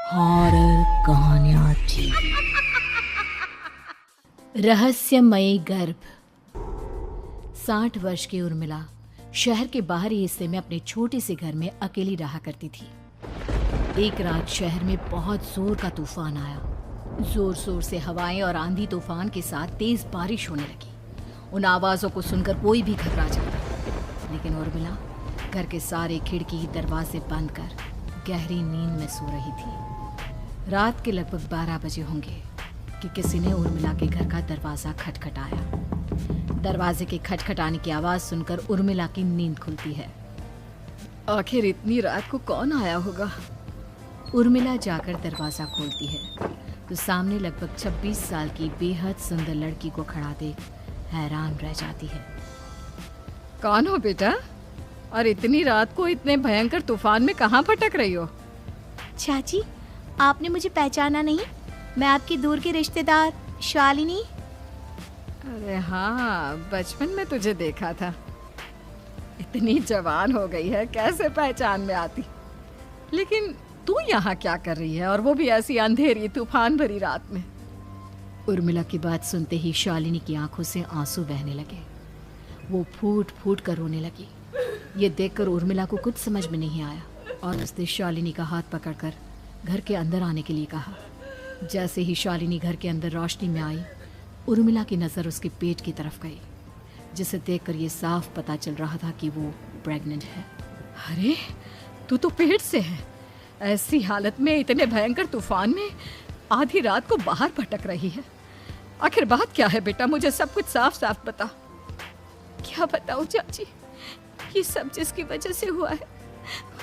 Horror कहानियाँ थी। रहस्यमयी गर्भ। 60 वर्ष की उर्मिला शहर के बाहरी हिस्से में अपने छोटे से घर में अकेली रहा करती थी। एक रात शहर में बहुत जोर का तूफान आया। जोर जोर से हवाएं और आंधी तूफान के साथ तेज बारिश होने लगी। उन आवाजों को सुनकर कोई भी घबरा जाता, लेकिन उर्मिला घर के सारे खिड़की दरवाजे बंद कर गहरी नींद में सो रही थी। रात के लगभग 12 बजे होंगे कि किसी ने उर्मिला के घर का दरवाजा खटखटाया। दरवाजे के खटखटाने की आवाज सुनकर उर्मिला की नींद खुलती है। आखिर इतनी रात को कौन आया होगा? उर्मिला जाकर दरवाजा खोलती है तो सामने लगभग 26 साल की बेहद सुंदर लड़की को खड़ा देख हैरान रह जाती है। कौन हो बेटा, और इतनी रात को इतने भयंकर तूफान में कहाँ भटक रही हो? चाची, आपने मुझे पहचाना नहीं? मैं आपकी दूर की रिश्तेदार शालिनी। अरे हाँ, बचपन में तुझे देखा था। इतनी जवान हो गई है, कैसे पहचान में आती। लेकिन तू यहाँ क्या कर रही है, और वो भी ऐसी अंधेरी तूफान भरी रात में? उर्मिला की बात सुनते ही शालिनी की आंखों से आंसू बहने लगे। वो फूट फूट कर रोने लगी। ये देखकर उर्मिला को कुछ समझ में नहीं आया और उसने शालिनी का हाथ पकड़कर घर के अंदर आने के लिए कहा। जैसे ही शालिनी घर के अंदर रोशनी में आई, उर्मिला की नज़र उसके पेट की तरफ गई, जिसे देखकर ये साफ पता चल रहा था कि वो प्रेग्नेंट है। अरे, तू तो पेट से है। ऐसी हालत में इतने भयंकर तूफान में आधी रात को बाहर भटक रही है। आखिर बात क्या है बेटा, मुझे सब कुछ साफ साफ बता। क्या बताऊं चाची, ये सब जिसकी वजह से हुआ है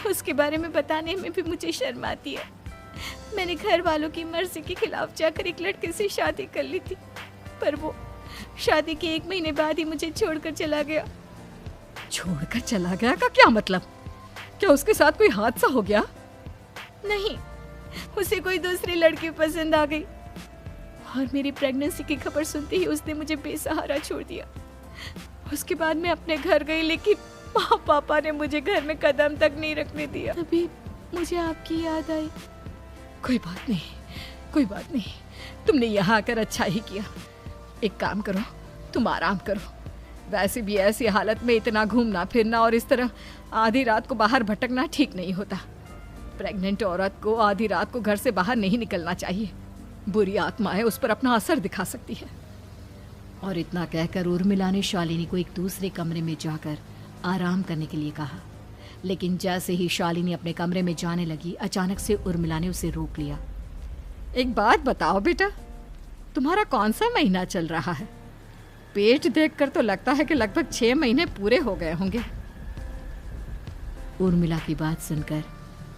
उसके बारे में बताने में भी मुझे शर्म आती है। मैंने घर वालों की मर्जी के खिलाफ जाकर एक लड़के से शादी कर ली थी, पर वो शादी के 1 महीने बाद ही मुझे छोड़कर चला गया। छोड़कर चला गया का क्या मतलब? क्या उसके साथ कोई हादसा हो गया? नहीं, उसे कोई दूसरी लड़की पसंद आ गई और मेरी प्रेगनेंसी की खबर सुनते ही उसने मुझे बेसहारा छोड़ दिया। उसके बाद मैं अपने घर गई, लेकिन माँ पापा ने मुझे घर में कदम तक नहीं रखने दिया। तभी मुझे आपकी याद आई। कोई बात नहीं, कोई बात नहीं। तुमने यहाँ आकर अच्छा ही किया। एक काम करो, तुम आराम करो। वैसे भी ऐसी हालत में इतना घूमना फिरना और इस तरह आधी रात को बाहर भटकना ठीक नहीं होता। प्रेग्नेंट औरत को आधी रात को घर से बाहर नहीं निकलना चाहिए। बुरी आत्माएं उस पर अपना असर दिखा सकती है। और इतना कहकर उर्मिला ने शालिनी को एक दूसरे कमरे में जाकर आराम करने के लिए कहा। लेकिन जैसे ही शालिनी अपने कमरे में जाने लगी, अचानक से उर्मिला ने उसे रोक लिया। एक बात बताओ बेटा, तुम्हारा कौन सा महीना चल रहा है? पेट देखकर तो लगता है कि लगभग 6 महीने पूरे हो गए होंगे। उर्मिला की बात सुनकर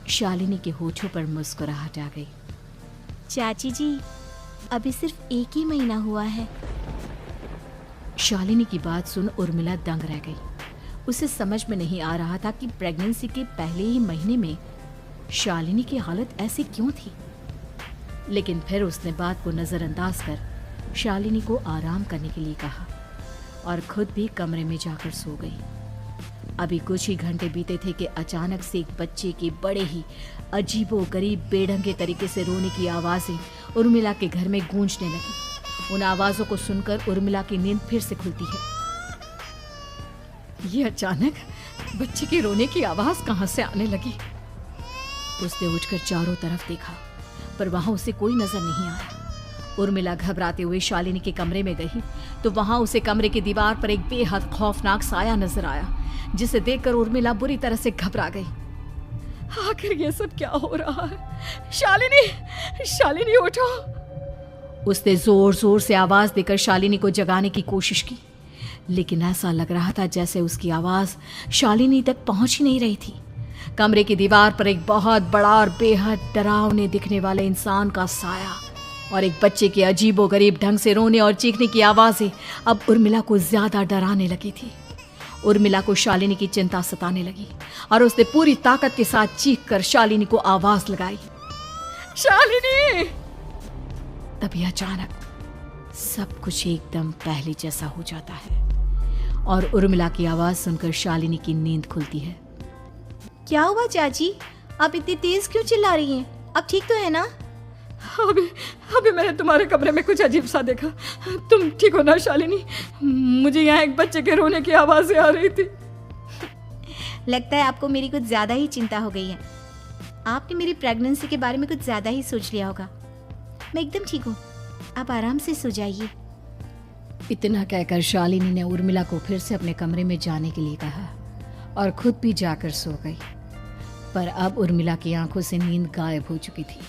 शालिनी के होठों पर मुस्कुराहट आ गई। चाची जी, अभी सिर्फ 1 ही महीना हुआ है। शालिनी की बात सुन उर्मिला दंग रह गई। उसे समझ में नहीं आ रहा था कि प्रेगनेंसी के पहले ही महीने में शालिनी की हालत ऐसी क्यों थी। लेकिन फिर उसने बात को नजरअंदाज कर शालिनी को आराम करने के लिए कहा और खुद भी कमरे में जाकर सो गई। अभी कुछ ही घंटे बीते थे कि अचानक से एक बच्चे के बड़े ही अजीबोगरीब बेढंगे तरीके से रोने की आवाजें उर्मिला के घर में गूंजने लगी। उन आवाजों को सुनकर उर्मिला की नींद फिर से खुलती है। ये अचानक बच्चे के रोने की आवाज कहां से आने लगी? उसने उठकर चारों तरफ देखा, पर वहां उसे कोई नजर नहीं आया। उर्मिला घबराते हुए शालिनी के कमरे में गई तो वहां उसे कमरे की दीवार पर एक बेहद खौफनाक साया नजर आया, जिसे देखकर उर्मिला बुरी तरह से घबरा गई। आखिर ये सब क्या हो रहा है? शालिनी, शालिनी उठो! उसने जोर जोर से आवाज देकर शालिनी को जगाने की कोशिश की, लेकिन ऐसा लग रहा था जैसे उसकी आवाज शालिनी तक पहुंच ही नहीं रही थी। कमरे की दीवार पर एक बहुत बड़ा और बेहद डरावने दिखने वाले इंसान का साया और एक बच्चे के अजीबोगरीब ढंग से रोने और चीखने की आवाजें अब उर्मिला को ज्यादा डराने लगी थी। उर्मिला को शालिनी की चिंता सताने लगी और उसने पूरी ताकत के साथ चीखकर शालिनी को आवाज लगाई, शालिनी! तभी अचानक सब कुछ एकदम पहले जैसा हो जाता है और उर्मिला की आवाज सुनकर शालिनी की नींद खुलती है। क्या हुआ चाची, आप इतनी तेज क्यों चिल्ला रही हैं? अब ठीक तो है ना? अभी अभी मैंने तुम्हारे कमरे में कुछ अजीब सा देखा। तुम ठीक हो ना शालिनी? मुझे यहाँ एक बच्चे के रोने की आवाज़ें आ रही थी। लगता है आपको मेरी कुछ ज़्यादा ही चिंता हो गई है। आपने मेरी प्रेगनेंसी के बारे में कुछ ज़्यादा ही सोच लिया होगा। मैं एकदम ठीक हूँ, आप आराम से सो जाइए। इतना कहकर शालिनी ने उर्मिला को फिर से अपने कमरे में जाने के लिए कहा और खुद भी जाकर सो गई। पर अब उर्मिला की आंखों से नींद गायब हो चुकी थी।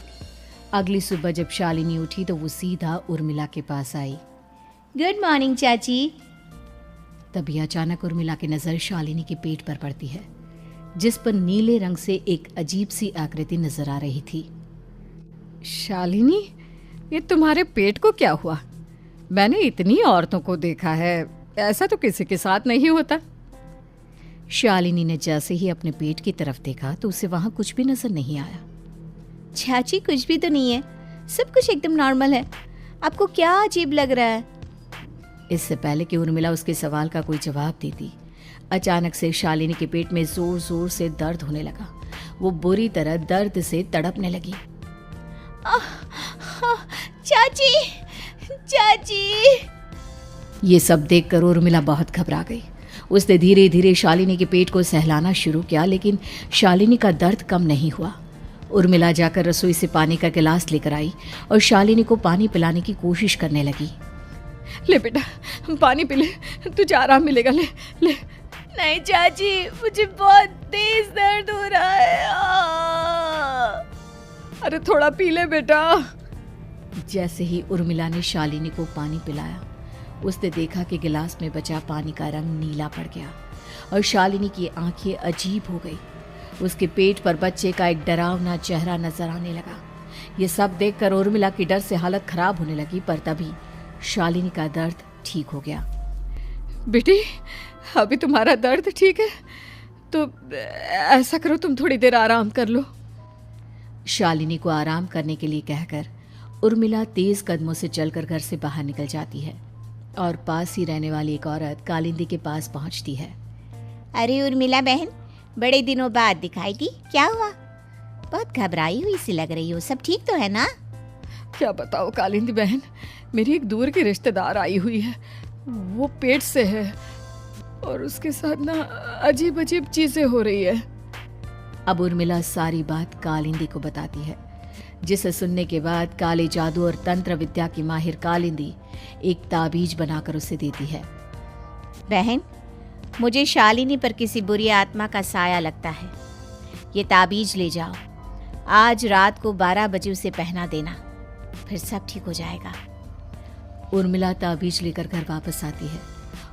अगली सुबह जब शालिनी उठी तो वो सीधा उर्मिला के पास आई। गुड मॉर्निंग चाची। तभी अचानक उर्मिला की नजर शालिनी के पेट पर पड़ती है, जिस पर नीले रंग से एक अजीब सी आकृति नजर आ रही थी। शालिनी, ये तुम्हारे पेट को क्या हुआ? मैंने इतनी औरतों को देखा है, ऐसा तो किसी के साथ नहीं होता। शालिनी ने जैसे ही अपने पेट की तरफ देखा तो उसे वहां कुछ भी नजर नहीं आया। चाची कुछ भी तो नहीं है, सब कुछ एकदम नॉर्मल है। आपको क्या अजीब लग रहा है? इससे पहले कि उर्मिला उसके सवाल का कोई जवाब देती, अचानक से शालिनी के पेट में जोर जोर से दर्द होने लगा। वो बुरी तरह दर्द से तड़पने लगी। चाची, चाची। ये सब देखकर उर्मिला बहुत घबरा गई। उसने धीरे धीरे शालिनी के पेट को सहलाना शुरू किया, लेकिन शालिनी का दर्द कम नहीं हुआ। उर्मिला जाकर रसोई से पानी का गिलास लेकर आई और शालिनी को पानी पिलाने की कोशिश करने लगी। ले बेटा, पानी पी ले, तुझे आराम मिलेगा। ले ले। नहीं चाची, मुझे बहुत तेज दर्द हो रहा है। अरे थोड़ा पी ले बेटा। जैसे ही उर्मिला ने शालिनी को पानी पिलाया, उसने देखा कि गिलास में बचा पानी का रंग नीला पड़ गया और शालिनी की आंखें अजीब हो गई। उसके पेट पर बच्चे का एक डरावना चेहरा नजर आने लगा। ये सब देखकर उर्मिला की डर से हालत खराब होने लगी, पर तभी शालिनी का दर्द ठीक हो गया। बेटी, अभी तुम्हारा दर्द ठीक है तो ऐसा करो, तुम थोड़ी देर आराम कर लो। शालिनी को आराम करने के लिए कहकर उर्मिला तेज कदमों से चलकर घर से बाहर निकल जाती है और पास ही रहने वाली एक औरत कालिंदी के पास पहुंचती है। अरे उर्मिला बहन, बड़े दिनों बाद दिखाई दी, क्या हुआ? बहुत घबराई हुई सी लग रही हो, सब ठीक तो है ना? क्या बताओ कालिंदी बहन, मेरी एक दूर की रिश्तेदार आई हुई है। वो पेट से है और उसके साथ ना अजीब अजीब चीजें हो रही है। अब उर्मिला सारी बात कालिंदी को बताती है, जिसे सुनने के बाद काले जादू और तंत्र विद्या की माहिर कालिंदी एक ताबीज बनाकर उसे देती है। बहन, मुझे शालिनी पर किसी बुरी आत्मा का साया लगता है। ये ताबीज ले जाओ, आज रात को 12 बजे उसे पहना देना, फिर सब ठीक हो जाएगा। उर्मिला ताबीज लेकर घर वापस आती है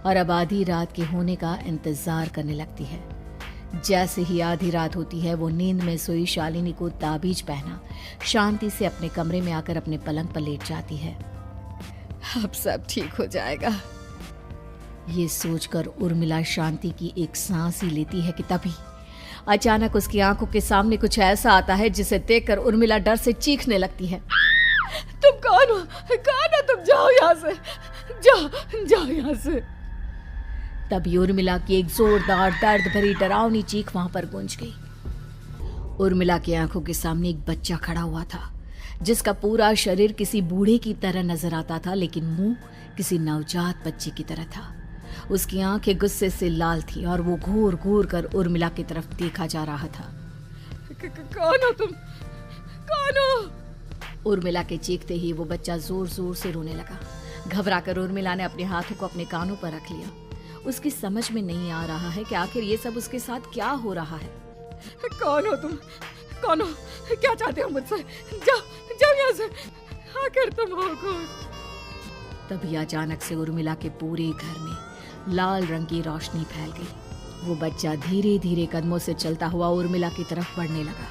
और अब आधी रात के होने का इंतजार करने लगती है। जैसे ही आधी रात होती है, वो नींद में सोई शालिनी को ताबीज पहना शांति से अपने कमरे में आकर अपने पलंग पर लेट जाती है। अब सब ठीक हो जाएगा, ये सोचकर उर्मिला शांति की एक सांस ही लेती है कि तभी अचानक उसकी आंखों के सामने कुछ ऐसा आता है जिसे देखकर उर्मिला डर से चीखने लगती है। तुम कौन हो? कौन हो तुम? जाओ यहाँ से, जाओ जाओ यहाँ से। तभी उर्मिला की एक जोरदार दर्द भरी डरावनी चीख वहां पर गूंज गई। उर्मिला की आंखों के सामने एक बच्चा खड़ा हुआ था, जिसका पूरा शरीर किसी बूढ़े की तरह नजर आता था, लेकिन मुंह किसी नवजात बच्चे की तरह था। उसकी आंखें गुस्से से लाल थी और वो घूर घूर कर उर्मिला की तरफ देखा जा रहा था। कौन हो तुम? कौन हो? उर्मिला के चीखते ही वो बच्चा जोर जोर से रोने लगा। घबराकर उर्मिला ने अपने हाथों को अपने कानों पर रख लिया। उसकी समझ में नहीं आ रहा है कि आखिर ये सब उसके साथ क्या हो रहा है। कौन हो तुम? कौन हो? क्या चाहते हो मुझसे? जाओ जाओ यहाँ से, आखिर तुम हो कौन? तभी अचानक से उर्मिला के पूरे घर में लाल रंग की रोशनी फैल गई। वो बच्चा धीरे धीरे कदमों से चलता हुआ उर्मिला की तरफ बढ़ने लगा।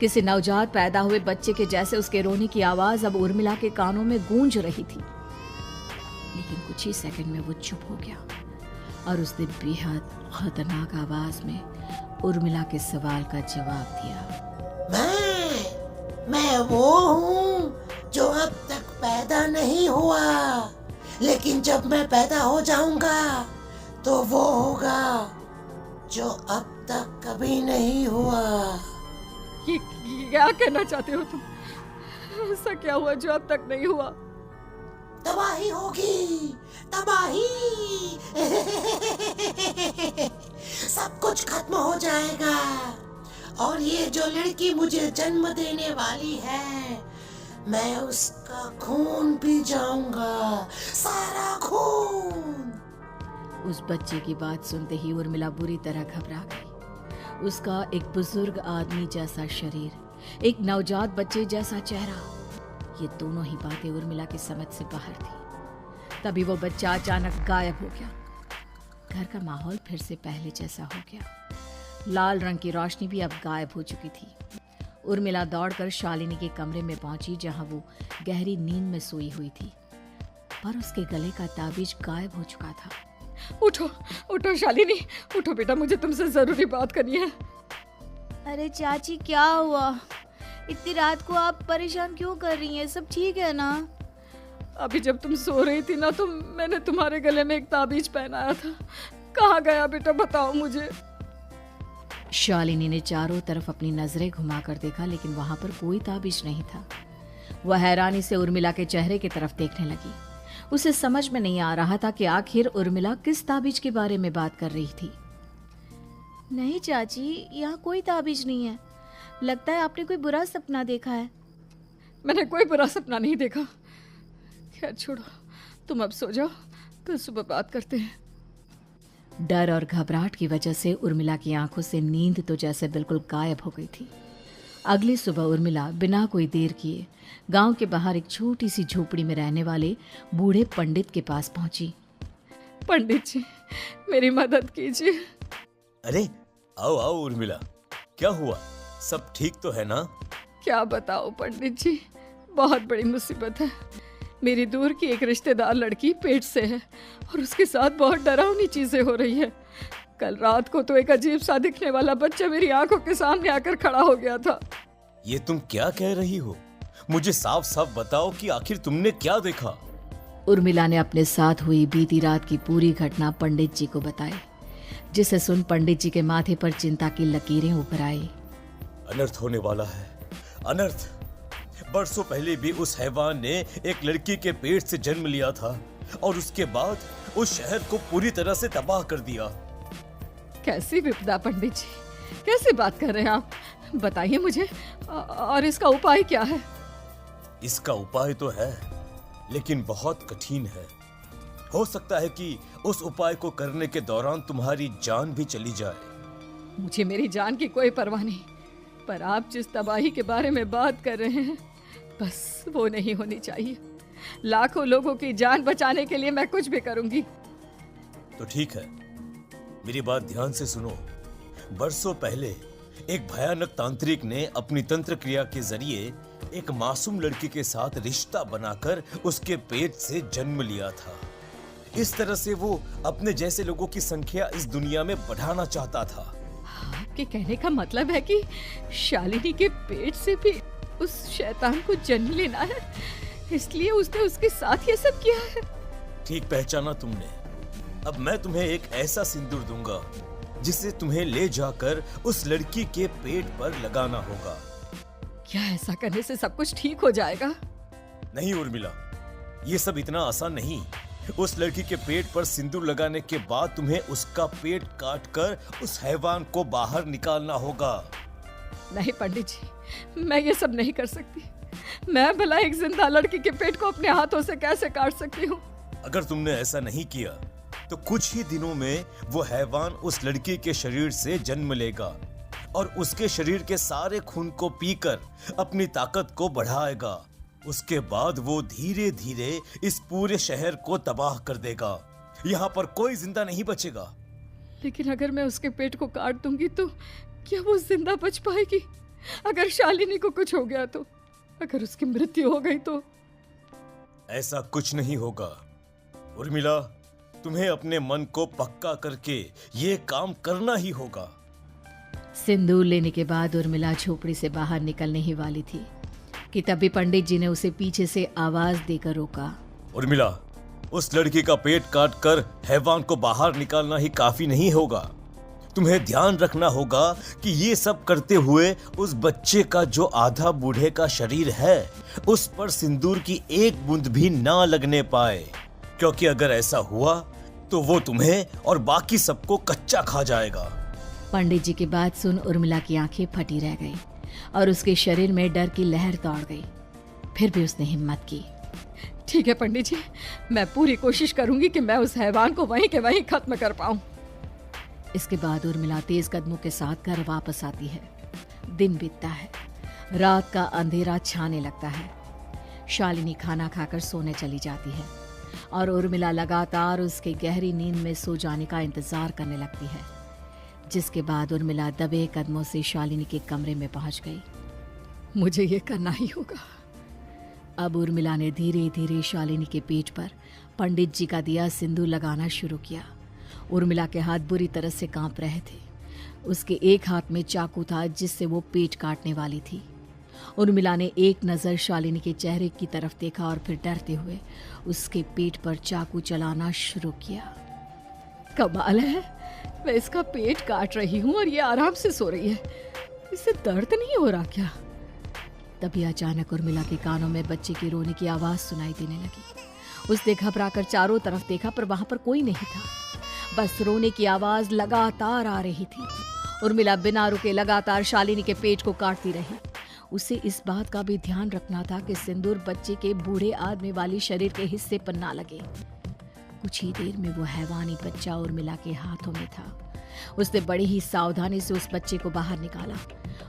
किसी नवजात पैदा हुए बच्चे के जैसे उसके रोने की आवाज अब उर्मिला के कानों में गूंज रही थी। लेकिन कुछ ही सेकंड में वो चुप हो गया और उसने बेहद खतरनाक आवाज में उर्मिला के सवाल का जवाब दिया। मैं वो हूँ जो अब तक पैदा नहीं हुआ, लेकिन जब मैं पैदा हो जाऊंगा तो वो होगा जो अब तक कभी नहीं हुआ। क्या कहना चाहते हो तुम? ऐसा क्या हुआ जो अब तक नहीं हुआ? तबाही होगी, तबाही। सब कुछ खत्म हो जाएगा और ये जो लड़की मुझे जन्म देने वाली है, मैं उसका खून पी जाऊंगा, सारा खून। उस बच्चे की बात सुनते ही उर्मिला बुरी तरह घबरा गई। उसका एक बुजुर्ग आदमी जैसा शरीर, एक नवजात बच्चे जैसा चेहरा, ये दोनों ही बातें उर्मिला की समझ से बाहर थी। तभी वो बच्चा अचानक गायब हो गया। घर का माहौल फिर से पहले जैसा हो गया। लाल रंग की रोशनी भी अब गायब हो चुकी थी। उर्मिला दौड़कर शालिनी के कमरे में पहुंची, जहां वो गहरी नींद में सोई हुई थी, पर उसके गले का ताबीज गायब हो चुका था। उठो उठो शालिनी, उठो बेटा, मुझे तुमसे जरूरी बात करनी है। अरे चाची क्या हुआ? इतनी रात को आप परेशान क्यों कर रही हैं? सब ठीक है ना? अभी जब तुम सो रही थी ना, तो मैंने तुम्हारे गले में एक ताबीज पहनाया था। कहाँ गया बेटा, बताओ मुझे। शालिनी ने चारों तरफ अपनी नजरें घुमाकर देखा, लेकिन वहां पर कोई ताबीज नहीं था। वह हैरानी से उर्मिला के चेहरे की तरफ देखने लगी। उसे समझ में नहीं आ रहा था कि आखिर उर्मिला किस ताबीज के बारे में बात कर रही थी। नहीं चाची, यहाँ कोई ताबीज नहीं है। लगता है आपने कोई बुरा सपना देखा है। मैंने कोई बुरा सपना नहीं देखा। खैर छोड़ो, तुम अब सो जाओ, कल सुबह बात करते हैं। डर और घबराहट की वजह से उर्मिला की आंखों से नींद तो जैसे बिल्कुल गायब हो गई थी। अगली सुबह उर्मिला बिना कोई देर किए गांव के बाहर एक छोटी सी झोपड़ी में रहने वाले बूढ़े पंडित के पास पहुंची। पंडित जी, मेरी मदद कीजिए। अरे आओ आओ उर्मिला, क्या हुआ? सब ठीक तो है ना? क्या बताओ पंडित जी, बहुत बड़ी मुसीबत है। मेरी दूर की एक रिश्तेदार लड़की पेट से है और उसके साथ बहुत डरावनी चीजें हो रही है। कल रात को तो एक अजीब सा दिखने वाला बच्चा मेरी आंखों के सामने आकर खड़ा हो गया था। ये तुम क्या कह रही हो? मुझे साफ साफ बताओ कि आखिर तुमने क्या देखा? उर्मिला ने अपने साथ हुई बीती रात की पूरी घटना पंडित जी को बताई, जिसे सुन पंडित जी के माथे पर चिंता की लकीरें उभर आई। अनर्थ होने वाला है, अनर्थ। बरसों पहले भी उस हैवान ने एक लड़की के पेट से जन्म लिया था और उसके बाद उस शहर को पूरी तरह से तबाह कर दिया। कैसी विपदा पंडित जी, कैसी बात कर रहे हैं आप? बताइए मुझे, और इसका उपाय क्या है? इसका उपाय तो है, लेकिन बहुत कठिन है। हो सकता है कि उस उपाय को करने के दौरान तुम्हारी जान भी चली जाए। मुझे मेरी जान की कोई परवाह नहीं, पर आप जिस तबाही के बारे में बात कर रहे हैं, बस वो नहीं होनी चाहिए। लाखों लोगों की जान बचाने के लिए मैं कुछ भी करूंगी। तो ठीक है, मेरी बात ध्यान से सुनो। बरसों पहले एक भयानक तांत्रिक ने अपनी तंत्र क्रिया के जरिए एक मासूम लड़की के साथ रिश्ता बनाकर उसके पेट से जन्म लिया था। इस तरह से वो अपने जैसे लोगों की संख्या इस दुनिया में बढ़ाना चाहता था। आपके कहने का मतलब है कि शालिनी के पेट से भी उस शैतान को जन्म लेना है, इसलिए उसने उसके साथ ये सब किया है। ठीक पहचाना तुमने। अब मैं तुम्हें एक ऐसा सिंदूर दूंगा जिसे तुम्हें ले जाकर उस लड़की के पेट पर लगाना होगा। क्या ऐसा करने से सब कुछ ठीक हो जाएगा? नहीं उर्मिला, ये सब इतना आसान नहीं। उस लड़की के पेट पर सिंदूर लगाने के बाद तुम्हें उसका पेट काटकर उस हैवान को बाहर निकालना होगा। नहीं पंडित जी, मैं ये सब नहीं कर सकती। मैं भला एक जिंदा लड़की के पेट को अपने हाथों से कैसे काट सकती हूँ? अगर तुमने ऐसा नहीं किया तो कुछ ही दिनों में वो हैवान उस लड़की के शरीर से जन्म लेगा और उसके शरीर के सारे खून को पीकर अपनी ताकत को बढ़ाएगा। उसके बाद वो धीरे धीरे इस पूरे शहर को तबाह कर देगा। यहाँ पर कोई जिंदा नहीं बचेगा। लेकिन अगर मैं उसके पेट को काट दूंगी तो क्या वो जिंदा बच पाएगी? अगर शालिनी को कुछ हो गया तो, अगर उसकी मृत्यु हो गई तो? ऐसा कुछ नहीं होगा उर्मिला, तुम्हें अपने मन को पक्का करके ये काम करना ही होगा। सिंदूर लेने के बाद उर्मिला झोपड़ी से बाहर निकलने ही वाली थी कि तभी पंडित जी ने उसे पीछे से आवाज देकर रोका। उर्मिला, उस लड़की का पेट काटकर हैवान को बाहर निकालना ही काफी नहीं होगा। तुम्हें ध्यान रखना होगा कि ये सब करते हुए उस बच्चे का जो आधा बूढ़े का शरीर है उस पर सिंदूर की एक बूंद भी ना लगने पाए, क्योंकि अगर ऐसा हुआ तो वो तुम्हें और बाकी सबको कच्चा खा जाएगा। पंडित जी की बात सुन उर्मिला की आंखें फटी रह गई और उसके शरीर में डर की लहर दौड़ गई। फिर भी उसने हिम्मत की। ठीक है पंडित जी, मैं पूरी कोशिश करूंगी कि मैं उस हैवान को वहीं के वहीं खत्म कर पाऊं। इसके बाद उर्मिला तेज कदमों के साथ घर वापस आती है। दिन बीतता है, रात का अंधेरा छाने लगता है। शालिनी खाना खाकर सोने चली जाती है और उर्मिला लगातार उसके गहरी नींद में सो जाने का इंतजार करने लगती है। जिसके बाद उर्मिला दबे कदमों से शालिनी के कमरे में पहुंच गई। मुझे ये करना ही होगा। अब उर्मिला ने धीरे धीरे शालिनी के पेट पर पंडित जी का दिया सिंदूर लगाना शुरू किया। उर्मिला के हाथ बुरी तरह से कांप रहे थे। उसके एक हाथ में चाकू था जिससे वो पेट काटने वाली थी। उर्मिला ने एक नज़र शालिनी के चेहरे की तरफ देखा और फिर डरते हुए उसके पेट पर चाकू चलाना शुरू किया। कमाल है, मैं इसका पेट काट रही हूँ और ये आराम से सो रही है। इसे दर्द नहीं हो रहा क्या? तभी अचानक उर्मिला के कानों में बच्चे की रोने की आवाज सुनाई देने लगी। उसने घबराकर चारों तरफ देखा पर वहां पर कोई नहीं था। बस रोने की आवाज लगातार आ रही थी। उर्मिला बिना रुके लगातार शालिनी के पेट को काटती रही। उसे इस बात का भी ध्यान रखना था कि सिंदूर बच्चे के बूढ़े आदमी वाली शरीर के हिस्से पर ना लगे। कुछ ही देर में वो हैवानी बच्चा उर्मिला के हाथों में था। उसने बड़ी ही सावधानी से उस बच्चे को बाहर निकाला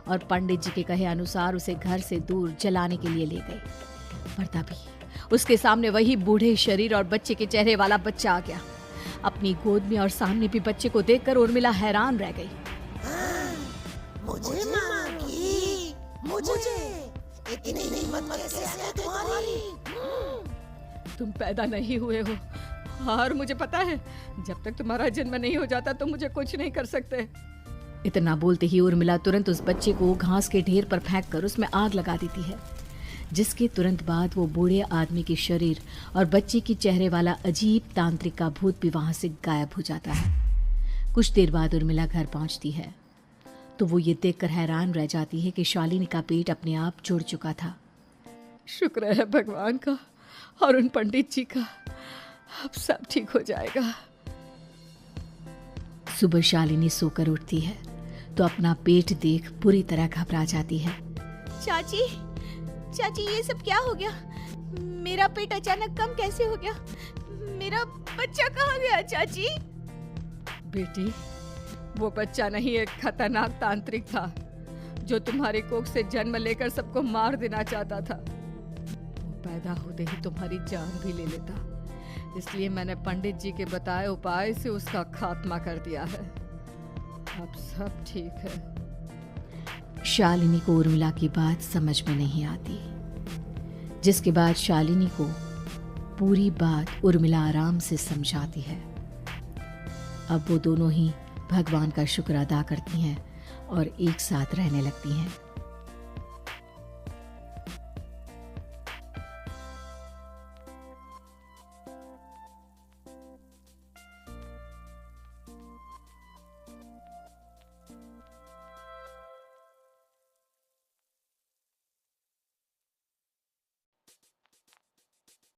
और पंडित जी के कहे अनुसार उसे घर से दूर जलाने के लिए ले गए। पर तभी उसके सामने वही बूढ़े शरीर और बच्चे के चेहरे वाला बच्चा आ गया। अपनी गोद में और सामने भी बच्चे को देखकर उर्मिला हैरान रह गई। मुझे मांगी, मुझे इतनी हिम्मत कैसे है तुम्हारी? तुम पैदा नहीं हुए हो और मुझे पता है जब तक तुम्हारा जन्म नहीं हो जाता तो मुझे कुछ नहीं कर सकते। इतना बोलते ही उर्मिला तुरंत उस बच्चे को घास के ढेर पर फेंक कर उसमें आग लगा देती है। जिसके तुरंत बाद वो बूढ़े आदमी के शरीर और बच्चे के चेहरे वाला अजीब तांत्रिक का भूत भी वहां से गायब हो जाता है। कुछ देर बाद उर्मिला घर पहुंचती है तो वो ये देखकर हैरान रह जाती है कि शालिनी का पेट अपने आप जुड़ चुका था। शुक्र है भगवान का और उन पंडित जी का, अब सब ठीक हो जाएगा। सुबह शालिनी सोकर उठती है तो अपना पेट देख बुरी तरह घबरा जाती है। चाची, चाची ये सब क्या हो गया? मेरा पेट अचानक कम कैसे हो गया? मेरा बच्चा कहाँ गया चाची? बेटी, वो बच्चा नहीं, एक खतरनाक तांत्रिक था जो तुम्हारे कोख से जन्म लेकर सबको मार देना चाहता था। वो पैदा होते ही तुम्हारी जान भी ले लेता, इसलिए मैंने पंडित जी के बताए उपाय से उसका खात्मा कर दिया है। अब सब ठीक है। शालिनी को उर्मिला की बात समझ में नहीं आती। जिसके बाद शालिनी को पूरी बात उर्मिला आराम से समझाती है। अब वो दोनों ही भगवान का शुक्र अदा करती हैं और एक साथ रहने लगती हैं।